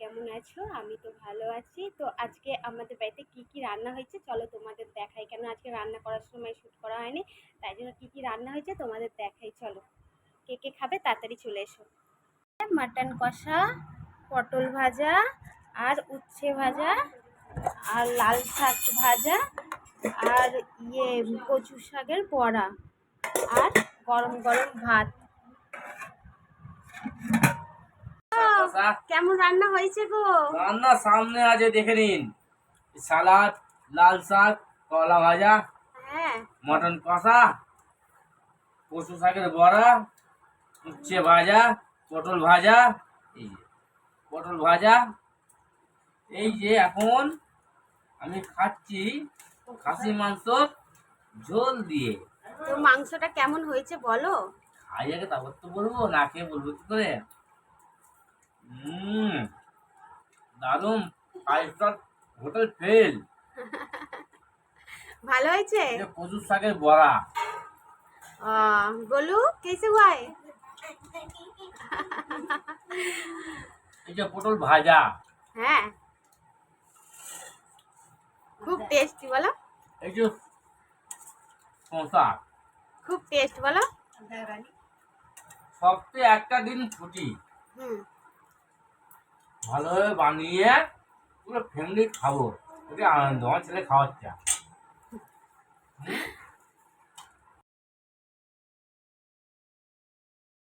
কেমন আছো? আমি তো ভালো আছি। তো আজকে আমাদের বাড়িতে কি কি রান্না হয়েছে চলো তোমাদের দেখাই। কেন আজকে রান্না করার সময় শ্যুট করা হয়নি, তাই জন্য কি কি রান্না হয়েছে তোমাদের দেখাই। চলো, কে কে খাবে তাড়াতাড়ি চলে এসো। মাটন কষা, পটল ভাজা, আর উচ্ছে ভাজা, আর লাল শাক ভাজা, আর কচু শাকের বড়া, আর গরম গরম ভাত। কেমন রান্না হয়েছে গো? রান্না সামনে আছে, দেখে নিন। সালাদ, লাল শাক, কলা ভাজা, হ্যাঁ, মটন কষা, কচু শাকের বড়া, উচ্ছে ভাজা, পটল ভাজা। এই যে পটল ভাজা। এই যে এখন আমি খাচ্ছি খাসি মাংস ঝোল দিয়ে। তো মাংসটা কেমন হয়েছে বলো? খাই আগে তারপর তো বলবো, না খেয়ে বলবো কি করে? হুম, দারুণ। 5 স্টার হোটেল ফেল। ভালো হয়েছে? কচু শাকের বড়া। गोलू कैसे हुआ है? এই যে পটল ভাজা। হ্যাঁ, খুব টেস্টি বলো। এই যে শসা। খুব টেস্ট বলো। সপ্তাহে একটা দিন ছুটি, হুম, ভালোভাবে বানিয়ে পুরো ফ্যামিলি খাবো। এটা আনন্দ, আমার ছেলে খাওয়াচ্ছে।